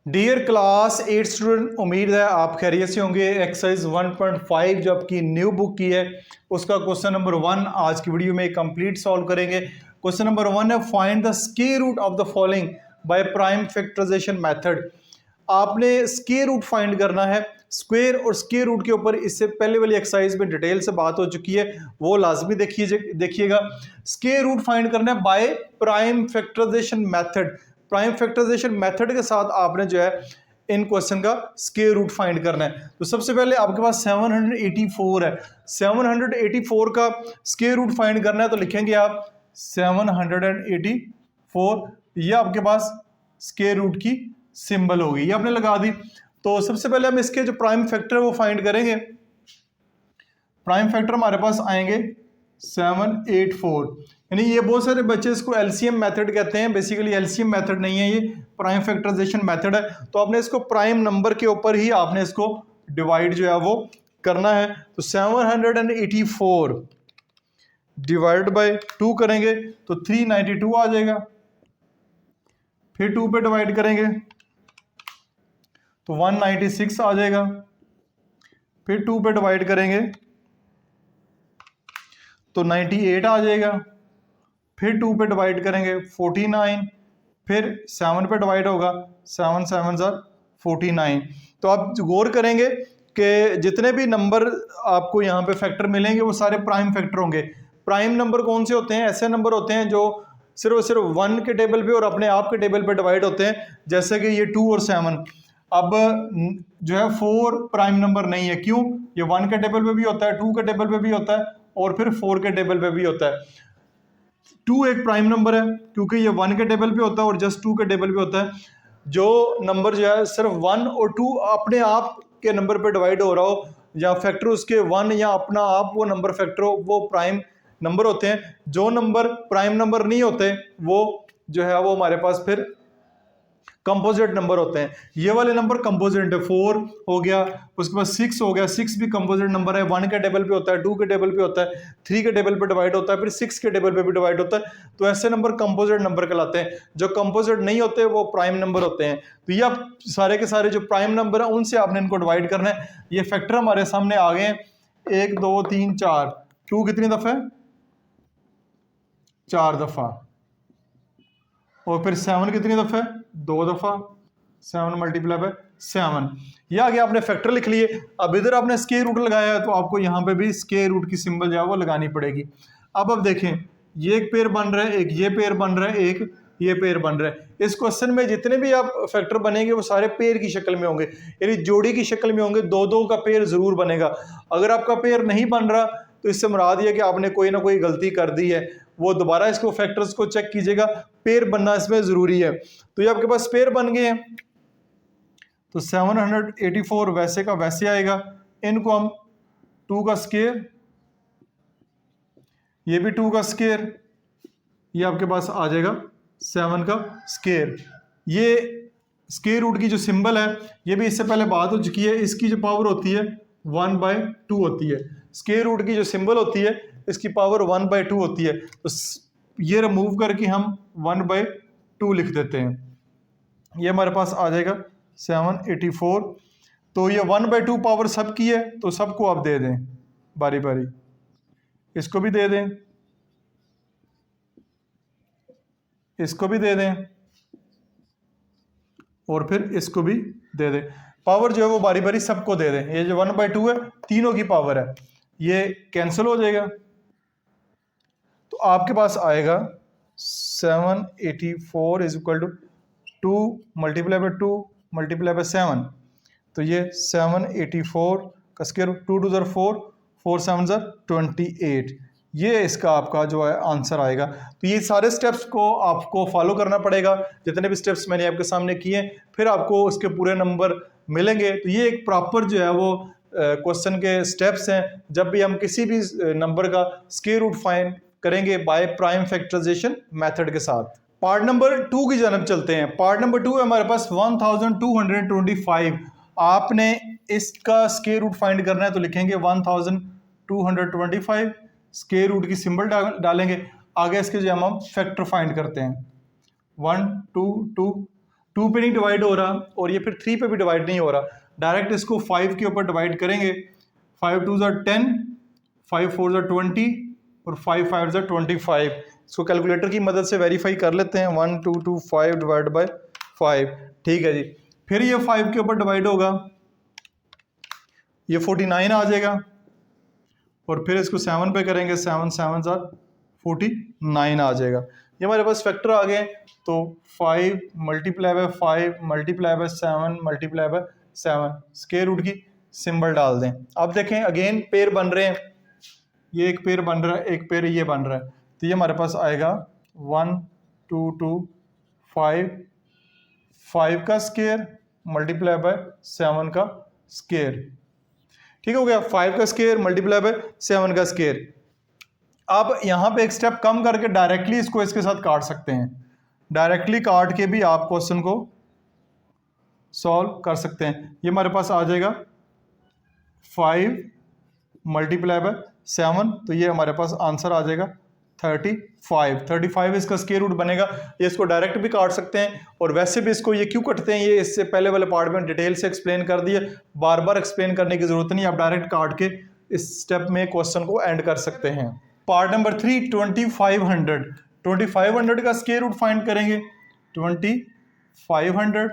Dear class 8 student, उम्मीद है आप खैरियत से होंगे। एक्सरसाइज 1.5 जो आपकी न्यू बुक की है उसका क्वेश्चन नंबर 1 आज की वीडियो में कंप्लीट सॉल्व करेंगे। क्वेश्चन नंबर 1 है find the square root of the following by prime factorization method. आपने स्क्वायर रूट फाइंड करना है। स्क्वायर और स्क्वायर रूट के ऊपर इससे पहले वाली एक्सरसाइज में डिटेल से बात हो चुकी है, वो लाजमी देखिएगा। स्क्वायर रूट फाइंड करना है by prime factorization method. Prime factorization method के साथ आपने जो है इन क्वेश्चन का स्क्वायर रूट फाइंड करना है। तो सबसे पहले आपके पास 784 है, 784 का स्क्वायर रूट फाइंड करना है। तो लिखेंगे आप 784, ये आपके पास स्क्वायर रूट की सिंबल होगी, ये आपने लगा दी। तो सबसे पहले हम इसके जो प्राइम फैक्टर है वो फाइंड करेंगे। प्राइम फैक्टर हमारे पास आएंगे 784, यानी ये बहुत सारे बच्चे इसको एलसीएम मेथड कहते हैं। बेसिकली एलसीएम मेथड नहीं है, ये प्राइम फैक्टराइजेशन मेथड है। तो आपने इसको प्राइम नंबर के ऊपर ही आपने इसको डिवाइड जो है वो करना है। तो 784 डिवाइड बाय 2 करेंगे तो 392 आ जाएगा। फिर 2 पे डिवाइड करेंगे तो 196 आ जाएगा। फिर 2 पे डिवाइड करेंगे तो 98 आ जाएगा। फिर 2 पे डिवाइड करेंगे 49, फिर 7 पे डिवाइड होगा, 7 7 49। तो आप गौर करेंगे कि जितने भी नंबर आपको यहाँ पे फैक्टर मिलेंगे वो सारे प्राइम फैक्टर होंगे। प्राइम नंबर कौन से होते हैं? ऐसे नंबर होते हैं जो सिर्फ और सिर्फ 1 के टेबल पे और अपने आप के टेबल पे डिवाइड होते हैं, जैसे कि ये 2 और 7। अब जो है 4 प्राइम नंबर नहीं है, क्यों? ये 1 के टेबल पे भी होता है, 2 के टेबल पे भी होता है और फिर 4 के टेबल पे भी होता है। 2 एक प्राइम नंबर है क्योंकि ये 1 के टेबल पे होता है और जस्ट 2 के टेबल पे होता है। जो नंबर जो है सिर्फ 1 और 2 अपने आप के नंबर पे डिवाइड हो रहा हो या फैक्टर उसके 1 या अपना आप वो नंबर फैक्टर हो, वो प्राइम नंबर होते हैं। जो नंबर प्राइम नंबर नहीं होते वो जो है वो हमारे पास फिर कंपोजिट नंबर होते हैं। ये वाले नंबर कंपोजिट है, 4 हो गया, उसके बाद 6 हो गया। 6 भी कंपोजिट नंबर है, 1 के टेबल पे होता है, 2 के टेबल पे होता है, 3 के टेबल पे डिवाइड होता है, फिर 6 के टेबल पे भी डिवाइड होता है। तो ऐसे नंबर कंपोजिट नंबर कहलाते हैं। जो कंपोजिट नहीं होते वो प्राइम नंबर होते हैं। तो ये आप सारे के सारे जो प्राइम नंबर है उनसे आपने इनको डिवाइड करना है। ये फैक्टर हमारे सामने आ गए हैं, 1 2 3 4। 2 कितनी दफा? 4 दफा। और फिर 7 कितनी दफा? 2 दफा। 7 मल्टीप्लाई बाय 7, ये आगे आपने फैक्टर लिख लिए। अब इधर आपने स्क्वायर रूट लगाया है तो आपको यहाँ पे भी स्क्वायर रूट की सिंबल जो है वो लगानी पड़ेगी। अब देखें, ये एक पेयर बन रहा है, एक ये पेयर बन रहा है, एक ये पेयर बन रहा है। इस क्वेश्चन में जितने भी आप फैक्टर बनेंगे वो सारे पेयर की शक्ल में होंगे, यानी जोड़ी की शक्ल में होंगे। 2 का पेयर जरूर बनेगा। अगर आपका पेयर नहीं बन रहा तो इससे मुराद ये कि आपने कोई ना कोई गलती कर दी है, वो दोबारा इसको फैक्टर्स को चेक कीजिएगा। पेयर बनना इसमें जरूरी है। तो ये आपके पास पेयर बन गए हैं। तो 784 वैसे का वैसे आएगा। इनको हम 2 का स्क्वायर, ये भी 2 का स्क्वायर, ये आपके पास आ जाएगा 7 का स्क्वायर। ये स्क्वायर रूट की जो सिंबल है ये भी इससे पहले बात हो चुकी है। इसकी जो पावर होती है 1/2 होती है। स्क्वायर रूट की जो सिंबल होती है इसकी पावर 1/2 होती है। तो ये रिमूव करके हम 1/2 लिख देते हैं। ये हमारे पास आ जाएगा 784। तो ये 1/2 पावर सबकी है तो सबको आप दे दें बारी बारी। इसको भी दे दें, इसको भी दे दें और फिर इसको भी दे दें। पावर जो है वो बारी बारी सबको दे दें। ये जो 1/2 है तीनों की पावर है, ये कैंसिल हो जाएगा। तो आपके पास आएगा 784 is equal to 2 multiply by 2 multiply by 7। तो ये 784 का स्क्वायर, 2 2 ज़र 4, 4 7 ज़र 28। ये इसका आपका जो है आंसर आएगा। तो ये सारे स्टेप्स को आपको फॉलो करना पड़ेगा, जितने भी स्टेप्स मैंने आपके सामने किए, फिर आपको उसके पूरे नंबर मिलेंगे। तो ये एक प्रॉपर जो है वो क्वेश्चन के स्टेप्स हैं जब भी हम किसी भी नंबर का स्क्वायर रूट फाइंड करेंगे बाय प्राइम फैक्टराइजेशन मेथड के साथ। पार्ट नंबर 2 की जानब चलते हैं। पार्ट नंबर 2 है हमारे पास 1225। आपने इसका स्क्वायर रूट फाइंड करना है तो लिखेंगे 1225, स्क्वायर रूट की सिंबल डालेंगे। आगे इसके जो हम फैक्टर फाइंड करते हैं 1 2 2, 2 पे नहीं डिवाइड हो रहा और ये फिर 3 पे भी डिवाइड नहीं हो रहा, डायरेक्ट इसको 5 के ऊपर डिवाइड करेंगे। 5 2 ज़ा 10, 5 4 ज़ा 20 और 5 5 ज़ा 25। इसको कैलकुलेटर की मदद से वेरीफाई कर लेते हैं। 1225 डिवाइड बाय 5, ठीक है जी। फिर ये 5 के ऊपर डिवाइड होगा, ये 49 आ जाएगा और फिर इसको 7 पे करेंगे, 7 7 ज़ा 49 आ जाएगा। ये हमारे पास फैक्टर आ गए। तो 5 multiply by 5 multiply by 7 multiply by 7, square root की सिंबल डाल दें। अब देखें अगेन पेयर बन रहे हैं, ये एक पेयर बन रहा है, एक पेयर ये बन रहा है। तो ये हमारे पास आएगा 1 2 2 5, 5 का स्क्वायर मल्टीप्लाई बाय 7 का स्क्वायर, ठीक हो गया। 5 का स्क्वायर मल्टीप्लाई बाय 7 का स्क्वायर। अब यहां पे एक स्टेप कम करके डायरेक्टली इसको इसके साथ काट सकते हैं। डायरेक्टली काट के भी आप क्वेश्चन को सॉल्व कर सकते हैं। ये हमारे पास आ जाएगा 5 मल्टीप्लाई बाय 7, तो ये हमारे पास आंसर आ जाएगा 35 इसका स्क्वायर रूट बनेगा। ये इसको डायरेक्ट भी काट सकते हैं और वैसे भी इसको ये क्यों कटते हैं ये इससे पहले वाले पार्ट में डिटेल से एक्सप्लेन कर दिया, बार बार एक्सप्लेन करने की जरूरत नहीं, आप डायरेक्ट काट के इस स्टेप में क्वेश्चन को एंड कर सकते हैं। पार्ट नंबर 3 2500 का स्क्वायर रूट फाइंड करेंगे। 2500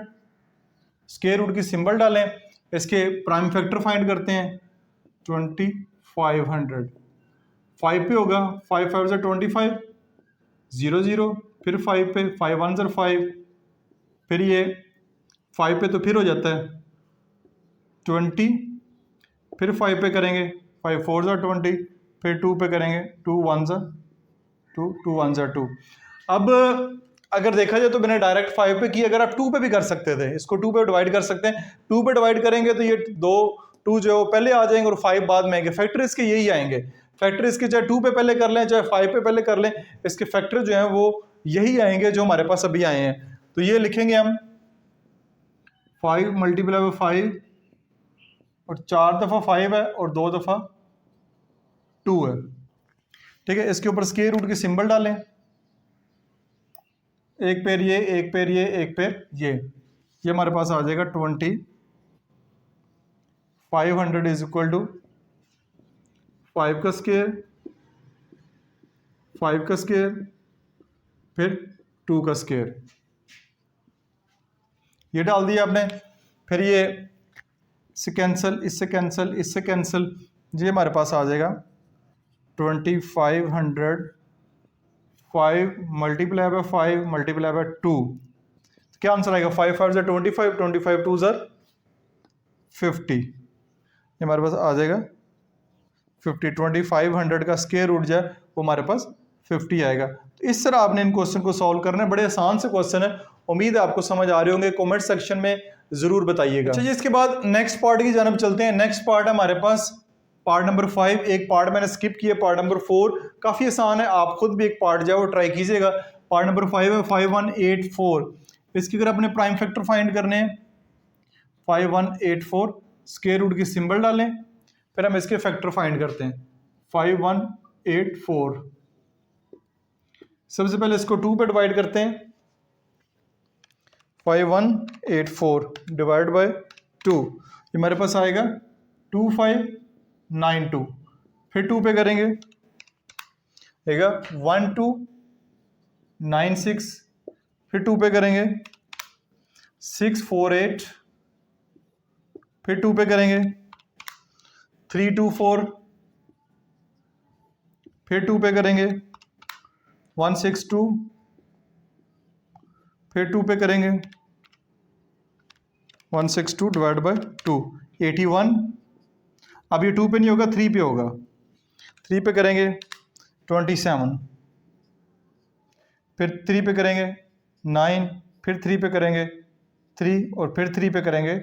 स्क्वायर रूट की सिंबल डालें, इसके प्राइम फैक्टर फाइंड करते हैं। 2500 5 पे होगा, 5 5 ज़ा 25 0 0, फिर 5 पे 5 1 ज़ा 5, फिर ये 5 पे तो फिर हो जाता है 20, फिर 5 पे करेंगे 5 4 ज़ा 20, फिर 2 पे करेंगे 2 1 ज़ा 2 2 1 ज़ा 2। अब अगर देखा जाए तो मैंने डायरेक्ट 5 पे की, अगर आप 2 पे भी कर सकते थे, इसको 2 पे डिवाइड कर सकते हैं। 2 पे डिवाइड करेंगे तो ये 2 जो पहले आ जाएंगे और 5 बाद में आएंगे। फैक्टर इसके यही आएंगे, फैक्टर इसके चाहे 2 पे पहले कर लें चाहे 5 पे पहले कर लें, इसके फैक्टर जो हैं वो यही आएंगे जो हमारे पास अभी आए हैं। तो ये लिखेंगे हम 5 मल्टीप्लाई बाय 5 और 4 दफ़ा 5 है और 2 दफ़ा 2 है, ठीक है। इसके ऊपर स्क्वायर रूट की सिंबल डालें, एक पेयर ये, एक पेयर ये, एक पेयर ये हमारे पास आ जाएगा 2500 इज इक्वल टू 5 का स्क्वायर, 5 का स्क्वायर, फिर 2 का स्क्वायर, ये डाल दिया आपने। फिर ये इससे कैंसिल, इससे कैंसिल, इससे कैंसिल, ये हमारे पास आ जाएगा 2500 5 मल्टीप्लाई बाय 5 मल्टीप्लाई बाय 2, क्या आंसर आएगा 5 5 ज़ा 25, 25 2 ज़ा 50, ये हमारे पास आ जाएगा 50। 2500 का स्क्वायर रूट जो है वो हमारे पास 50 आएगा। तो इस तरह आपने इन क्वेश्चन को सॉल्व करना है, बड़े आसान से क्वेश्चन है। उम्मीद है आपको समझ आ रहे होंगे, कमेंट सेक्शन में जरूर बताइएगा। अच्छा जी, इसके बाद नेक्स्ट पार्ट की जानब चलते हैं। नेक्स्ट पार्ट है हमारे पास पार्ट नंबर 5। एक पार्ट मैंने स्किप किया, पार्ट नंबर 4 काफ़ी आसान है, आप खुद भी एक पार्ट जो है वो ट्राई कीजिएगा। पार्ट नंबर 5 है 5184। इसकी अगर अपने प्राइम फैक्टर फाइंड करने हैं 5184, स्क्वायर रूट की सिंबल डालें, फिर हम इसके फैक्टर फाइंड करते हैं 5184। सबसे पहले इसको 2 पे डिवाइड करते हैं, 5184 डिवाइड बाय 2, ये हमारे पास आएगा 2592। फिर 2 पे करेंगे आएगा 1296, फिर 2 पे करेंगे 648, फिर 2 पे करेंगे 324, फिर 2 पे करेंगे 162, फिर 2 पे करेंगे 162 डिवाइड बाय 2, 81। अब ये 2 पे नहीं होगा, 3 पे होगा, 3 पे करेंगे 27, फिर 3 पे करेंगे 9, फिर 3 पे करेंगे 3 और फिर 3 पे करेंगे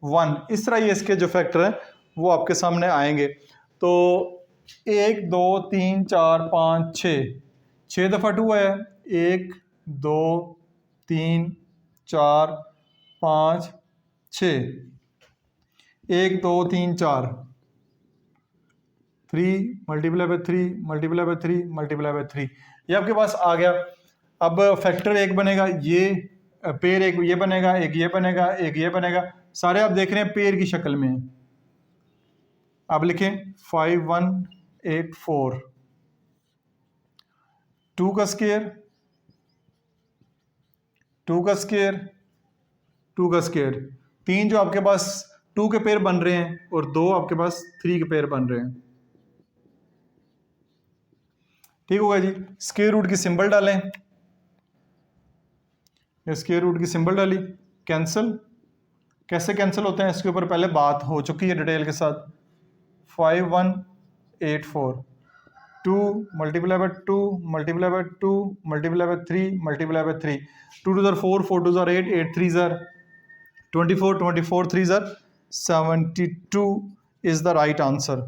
1। इस तरह ये इसके जो फैक्टर हैं वो आपके सामने आएंगे। तो 1 2 3 4 5 6 दफ़ा 2 आया, 1 2 3 4 5 6, 1 2 3 4, 3 multiply by 3 multiply by 3 multiply by 3, ये आपके पास आ गया। अब फैक्टर 1 बनेगा, ये पेयर एक ये बनेगा, एक ये बनेगा, एक ये बनेगा, सारे आप देख रहे हैं पेयर की शक्ल में। आप लिखें 5184, 2 का स्क्वायर, 2 का स्क्वायर, 2 का स्क्वायर, 3 जो आपके पास 2 के पेयर बन रहे हैं और 2 आपके पास 3 के पेयर बन रहे हैं। ठीक होगा जी। स्क्वायर रूट की सिंबल डालें, स्क्वायर रूट की सिंबल डाली, कैंसिल। कैसे कैंसिल होते हैं इसके ऊपर पहले बात हो चुकी है डिटेल के साथ। 5184, 2 multiply by 2 multiply by 2 multiply by 3 multiply by 3, 2 to the 4, 4 to the 8, 8 3s are 24, 24 3s are 72 is the right answer।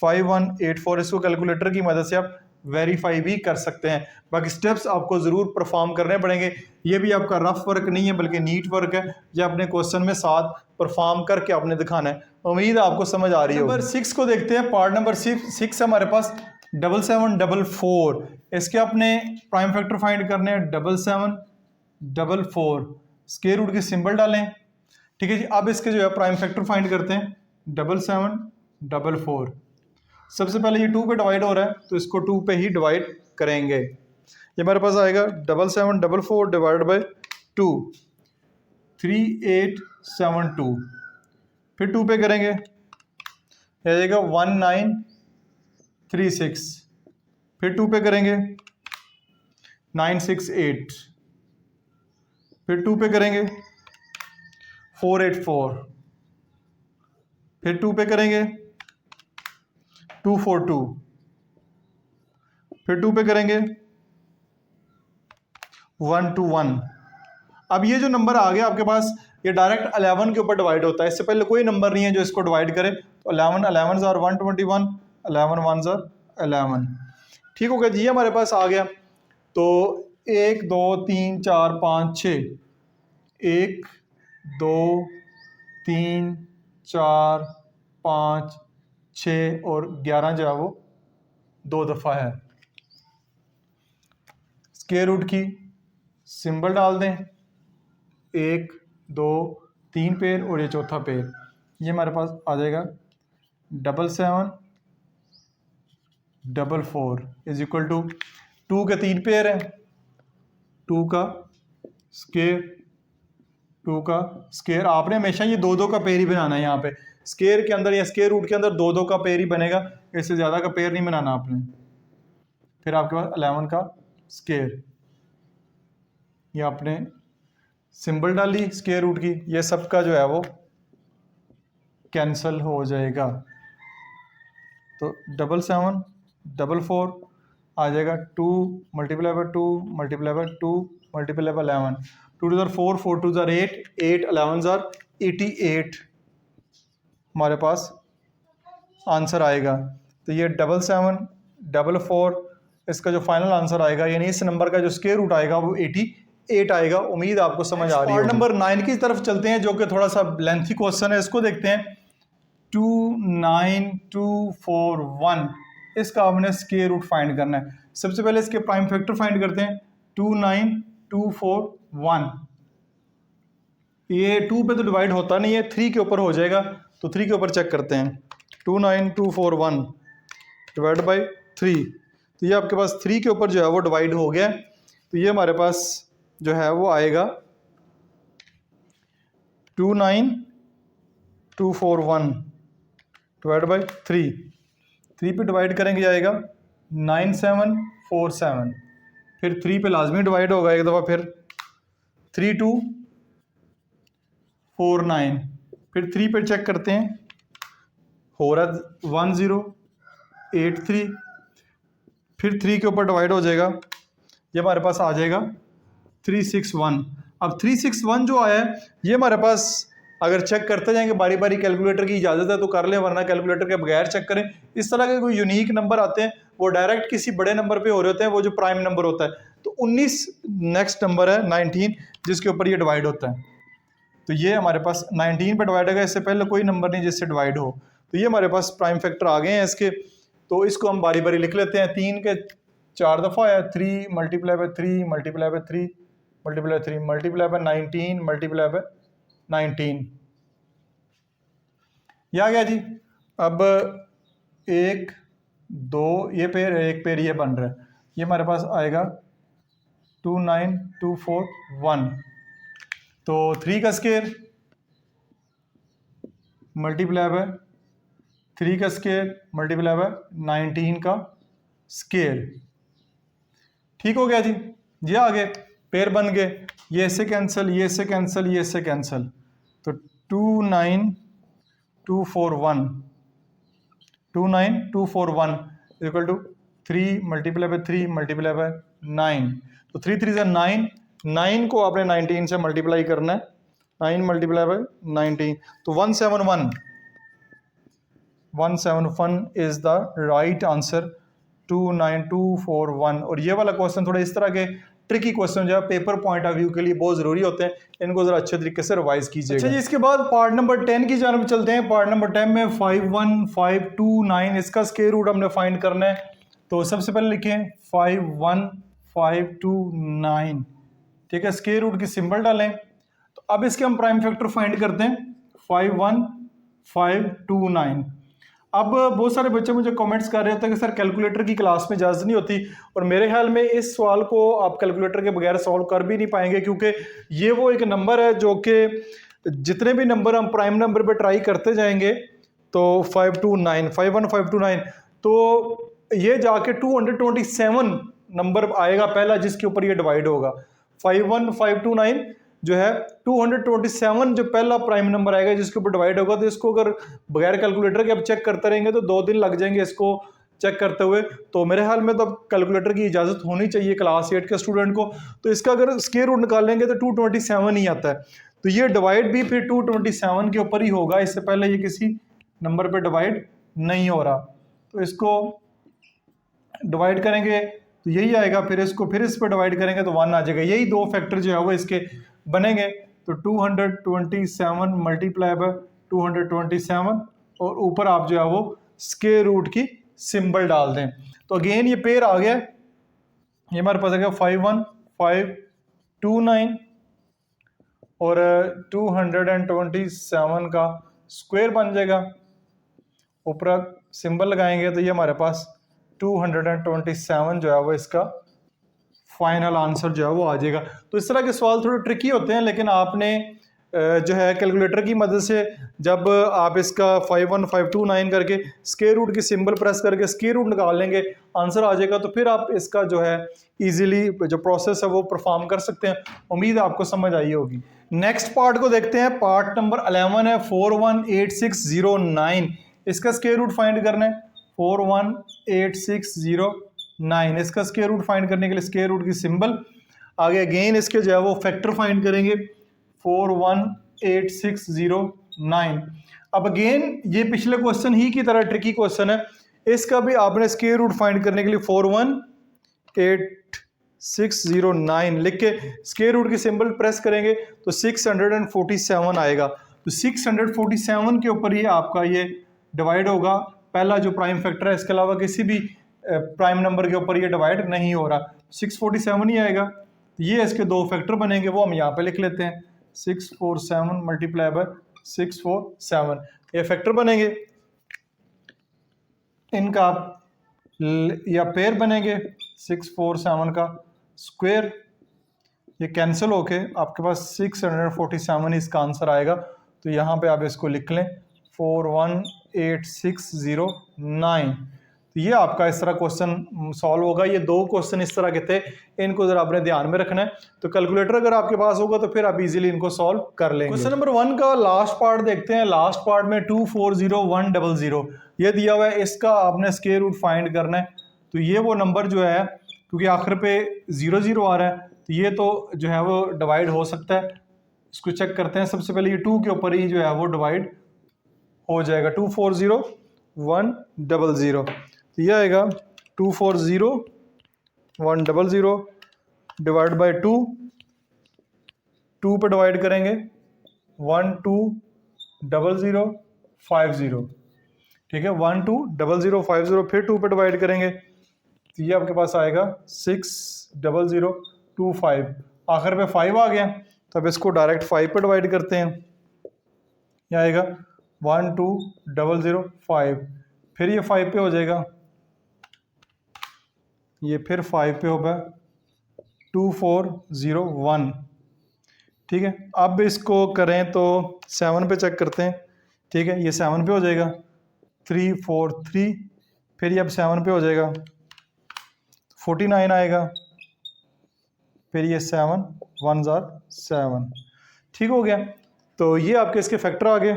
5184 इसको कैलकुलेटर की मदद से आप वेरीफाई भी कर सकते हैं। बाकी स्टेप्स आपको ज़रूर परफॉर्म करने पड़ेंगे। ये भी आपका रफ वर्क नहीं है बल्कि नीट वर्क है। ये अपने क्वेश्चन में साथ परफॉर्म करके आपने दिखाना है। उम्मीद है आपको समझ आ रही है। नंबर 6 को देखते हैं। पार्ट नंबर 6 है हमारे पास 7744। इसके अपने प्राइम फैक्टर फाइंड करने हैं। 7744 स्क्वायर रूट की सिंबल डालें। ठीक है जी। अब इसके जो है प्राइम फैक्टर फाइंड करते हैं। 7744 सबसे पहले ये 2 पे डिवाइड हो रहा है तो इसको 2 पे ही डिवाइड करेंगे। ये हमारे पास आएगा 7744 डिवाइड बाय 2, 3872। फिर 2 पे करेंगे, ये आ जाएगा 1936। फिर 2 पे करेंगे 968। फिर 2 पे करेंगे 484। फिर 2 पे करेंगे 242। फिर 2 पे करेंगे 121। अब ये जो नंबर आ गया आपके पास, ये डायरेक्ट 11 के ऊपर डिवाइड होता है। इससे पहले कोई नंबर नहीं है जो इसको डिवाइड करे। तो 11 11 आर 121, 11 1 आर 11। ठीक हो गया जी। हमारे पास आ गया। तो 1 2 3 4 5 6, 1 2 3 4 5 6 और 11 जो है वो 2 दफ़ा है। स्क्वायर रूट की सिंबल डाल दें। 1 2 3 पेयर और ये चौथा पेयर, ये हमारे पास आ जाएगा 7744 इज इक्वल टू 2 के 3 पेयर है, 2 का स्क्वायर, 2 का स्क्वायर। आपने हमेशा ये 2 2 का पेयर ही बनाना है। यहाँ पे स्क्वायर के अंदर या स्क्वायर रूट के अंदर 2 2 का पेयर ही बनेगा, इससे ज़्यादा का पेयर नहीं बनाना आपने। फिर आपके पास 11 का स्क्वायर, ये आपने सिंबल डाली स्क्वायर रूट की, ये सब का जो है वो कैंसल हो जाएगा। तो 7744 आ जाएगा 2 multiply by 2 multiply by 2 multiply bye 11, 2 to the 4, 4 to the 8, 8 11 are 88 हमारे पास आंसर आएगा। तो ये 7744 इसका जो फाइनल आंसर आएगा, यानी इस नंबर का जो स्क्वायर रूट आएगा वो 88 आएगा। उम्मीद आपको समझ आ रही है। पार्ट नंबर 9 की तरफ चलते हैं जो कि थोड़ा सा लेंथी क्वेश्चन है। इसको देखते हैं। 29241 इसका आपने स्क्वायर रूट फाइंड करना है। सबसे पहले इसके प्राइम फैक्टर फाइंड करते हैं। 29241 ये 2 पे तो डिवाइड होता नहीं है, 3 के ऊपर हो जाएगा। तो 3 के ऊपर चेक करते हैं। 29241 डिवाइड बाई 3, तो ये आपके पास 3 के ऊपर जो है वो डिवाइड हो गया। तो ये हमारे पास जो है वो आएगा 29241 डिवाइड बाई 3, 3 पे डिवाइड करेंगे जाएगा 9747। फिर 3 पे लाजमी डिवाइड होगा एक दफ़ा, फिर 3249। फिर 3 पे चेक करते हैं, हो रहा 1083। फिर 3 के ऊपर डिवाइड हो जाएगा, ये हमारे पास आ जाएगा 361। अब 361 जो आया है ये हमारे पास अगर चेक करते जाएंगे बारी बारी, कैलकुलेटर की इजाज़त है तो कर लें, वरना कैलकुलेटर के बगैर चेक करें। इस तरह के कोई यूनिक नंबर आते हैं वो डायरेक्ट किसी बड़े नंबर पे हो रहे होते हैं, वो जो प्राइम नंबर होता है। तो 19 नेक्स्ट नंबर है 19 जिसके ऊपर ये डिवाइड होता है। तो ये हमारे पास 19 पे डिवाइड होगा, इससे पहले कोई नंबर नहीं जिससे डिवाइड हो। तो ये हमारे पास प्राइम फैक्टर आ गए हैं इसके। तो इसको हम बारी बारी लिख लेते हैं। 3 के 4 दफ़ा है, 3 multiply by 3 multiply by 3 multiply 3 multiply bye 19 multiply by 19, ये आ गया जी। अब 1 2 ये पेयर है, एक पेयर ये बन रहा है, ये हमारे पास आएगा 2 9 2 4 1। तो 3 का स्केयर मल्टीप्लाई बाय 3 का स्केयर मल्टीप्लाई बाय 19 का स्केयर, ठीक हो गया जी। ये आगे पेयर बन गए, ये से कैंसिल, ये से कैंसिल, ये से कैंसिल, तो 2 9 2 4 1 2 9 2 4 1 equal to 3 multiply by 3 multiply by 9, तो 3 3 से 9, 9 को आपने 19 से मल्टीप्लाई करना है, 9 मल्टीप्लाई बाय 19, तो 171 इज द राइट आंसर, 29241। और ये वाला क्वेश्चन थोड़ा इस तरह के ट्रिकी क्वेश्चन जो है पेपर पॉइंट ऑफ व्यू के लिए बहुत जरूरी होते हैं, इनको जरा अच्छे तरीके से रिवाइज कीजिएगा। अच्छा जी, इसके बाद पार्ट नंबर 10 की जानब चलते हैं। पार्ट नंबर 10 में 51529 इसका स्क्वायर रूट हमने फाइंड करना है। तो सबसे पहले लिखें 51529, ठीक है, स्क्वायर रूट की सिंबल डालें। तो अब इसके हम प्राइम फैक्टर फाइंड करते हैं 51529। अब बहुत सारे बच्चे मुझे कमेंट्स कर रहे होते हैं कि सर कैलकुलेटर की क्लास में इजाज़त नहीं होती, और मेरे ख्याल में इस सवाल को आप कैलकुलेटर के बगैर सॉल्व कर भी नहीं पाएंगे, क्योंकि ये वो एक नंबर है जो कि जितने भी नंबर हम प्राइम नंबर पे ट्राई करते जाएंगे, तो 51529 तो ये जाके 227 नंबर आएगा पहला जिसके ऊपर ये डिवाइड होगा। 51529 जो है 227 जो पहला प्राइम नंबर आएगा जिसके ऊपर डिवाइड होगा, तो इसको अगर बगैर कैलकुलेटर के अब चेक करते रहेंगे तो 2 दिन लग जाएंगे इसको चेक करते हुए। तो मेरे ख्याल में तो अब कैलकुलेटर की इजाज़त होनी चाहिए क्लास 8 के स्टूडेंट को। तो इसका अगर स्क्वायर रूट निकालेंगे तो 227 ही आता है, तो ये डिवाइड भी फिर 227 के ऊपर ही होगा, इससे पहले ये किसी नंबर पर डिवाइड नहीं हो रहा। तो इसको डिवाइड करेंगे तो यही आएगा, फिर इसको फिर इस पर डिवाइड करेंगे तो 1 आ जाएगा। यही 2 फैक्टर जो है वो इसके बनेंगे। तो 227 मल्टीप्लाई बाय 227 और ऊपर आप जो है वो स्क्वायर रूट की सिंबल डाल दें। तो अगेन ये पेयर आ गया, ये हमारे पास आ गया 51529 और 227 का स्क्वायर बन जाएगा, ऊपर सिंबल लगाएंगे तो ये हमारे पास 227 जो है वो इसका फाइनल आंसर जो है वो आ जाएगा। तो इस तरह के सवाल थोड़े ट्रिकी होते हैं, लेकिन आपने जो है कैलकुलेटर की मदद से जब आप इसका 51529 करके स्क्वायर रूट की सिंबल प्रेस करके स्क्वायर रूट निकाल लेंगे, आंसर आ जाएगा। तो फिर आप इसका जो है इजीली जो प्रोसेस है वो परफॉर्म कर सकते हैं। उम्मीद है आपको समझ आई होगी। नेक्स्ट पार्ट को देखते हैं, पार्ट नंबर 11 है 4186009। इसका स्क्वायर रूट फाइंड करना है 4186009। इसका स्क्वायर रूट फाइंड करने के लिए स्क्वायर रूट की सिंबल आगे, अगेन इसके जो है वो फैक्टर फाइंड करेंगे 4186009। अब अगेन ये पिछले क्वेश्चन ही की तरह ट्रिकी क्वेश्चन है, इसका भी आपने स्क्वायर रूट फाइंड करने के लिए 4186009 लिख के स्क्वायर रूट की सिंबल प्रेस करेंगे तो 647 आएगा। तो 647 के ऊपर ही आपका ये डिवाइड होगा, पहला जो प्राइम फैक्टर है, इसके अलावा किसी भी प्राइम नंबर के ऊपर ये डिवाइड नहीं हो रहा, 647 ही आएगा। तो ये इसके 2 फैक्टर बनेंगे, वो हम यहाँ पे लिख लेते हैं 647 मल्टीप्लाई बाय 647, ये फैक्टर बनेंगे। इनका या पेयर बनेंगे 647 का स्क्वायर, ये कैंसिल होके आपके पास 647 इसका आंसर आएगा। तो यहाँ पे आप इसको लिख लें 4186009। तो ये आपका इस तरह क्वेश्चन सॉल्व होगा। ये 2 क्वेश्चन इस तरह के थे, इनको जरा आपने ध्यान में रखना है। तो कैलकुलेटर अगर आपके पास होगा तो फिर आप इजीली इनको सॉल्व कर लेंगे। क्वेश्चन नंबर 1 का लास्ट पार्ट देखते हैं। लास्ट पार्ट में 240100 ये दिया हुआ है, इसका आपने स्क्वायर रूट फाइंड करना है। तो ये वो नंबर जो है, क्योंकि आखिर पे 00 आ रहा है, तो ये तो जो है वो डिवाइड हो सकता है। इसको चेक करते हैं। सबसे पहले ये 2 के ऊपर ही जो है वो डिवाइड हो जाएगा, 240100। तो ये आएगा 240100 डिवाइड बाय 2, 2 पे डिवाइड करेंगे 120050, ठीक है, 120050, फिर 2 पे डिवाइड करेंगे तो ये आपके पास आएगा 60025। आखिर पे 5 आ गया, तो अब इसको डायरेक्ट 5 पे डिवाइड करते हैं, यह आएगा 12005, फिर ये 5 पे हो जाएगा, ये फिर 5 पे होगा 2401। ठीक है, अब इसको करें तो 7 पे चेक करते हैं। ठीक है, ये 7 पे हो जाएगा 343, फिर ये अब 7 पे हो जाएगा 49 आएगा, फिर ये 7 1 जार 7। ठीक हो गया, तो ये आपके इसके फैक्टर आ गए।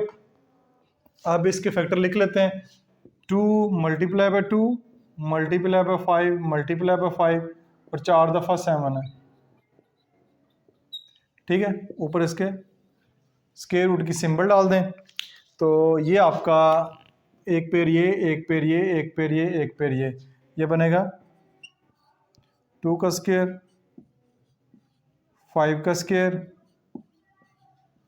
अब इसके फैक्टर लिख लेते हैं, 2 multiply by 2 multiply by 5 multiply by 5 और 4 दफ़ा 7 है। ठीक है, ऊपर इसके स्क्वायर रूट की सिंबल डाल दें, तो ये आपका एक पेयर ये, एक पेयर ये, एक पेयर ये, एक पेयर ये बनेगा 2 का स्क्वायर, 5 का स्क्वायर,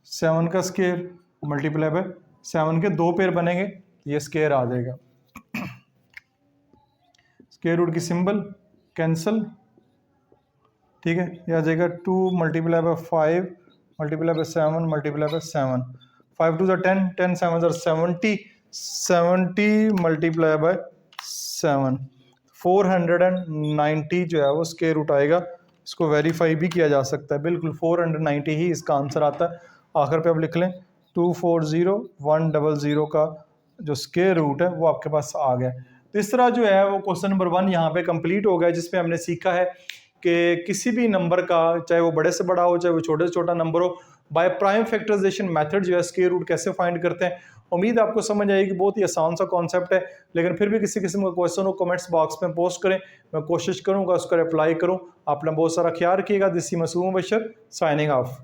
7 का स्क्वायर मल्टीप्लाई बाय 7 के 2 पेयर बनेंगे, ये स्क्वायर आ जाएगा। स्क्वायर रूट की सिंबल कैंसिल। ठीक है, ये आ जाएगा 2 multiply by 5 multiply by 7 multiply by 7, 5 2 10, 10 7 70, 70 multiply by 7, 490 जो है वो स्क्वायर रूट आएगा। इसको वेरीफाई भी किया जा सकता है, बिल्कुल 490 ही इसका आंसर आता है। आखिर पे आप लिख लें 240100 का जो स्क्वायर रूट है वो आपके पास आ गया। तो इस तरह जो है वो क्वेश्चन नंबर 1 यहाँ पे कंप्लीट हो गया, जिसमें हमने सीखा है कि किसी भी नंबर का, चाहे वो बड़े से बड़ा हो चाहे वो छोटे से छोटा नंबर हो, बाय प्राइम फैक्टराइजेशन मेथड जो है स्क्वायर रूट कैसे फाइंड करते हैं। उम्मीद आपको समझ आएगी, बहुत ही आसान सा कॉन्सेप्ट है, लेकिन फिर भी किसी किस्म का क्वेश्चन हो कमेंट्स बॉक्स में पोस्ट करें, मैं कोशिश करूंगा उसका रिप्लाई करूं। आपने बहुत सारा ख्याल रखिएगा। दिस इज मासूम बशर साइनिंग ऑफ।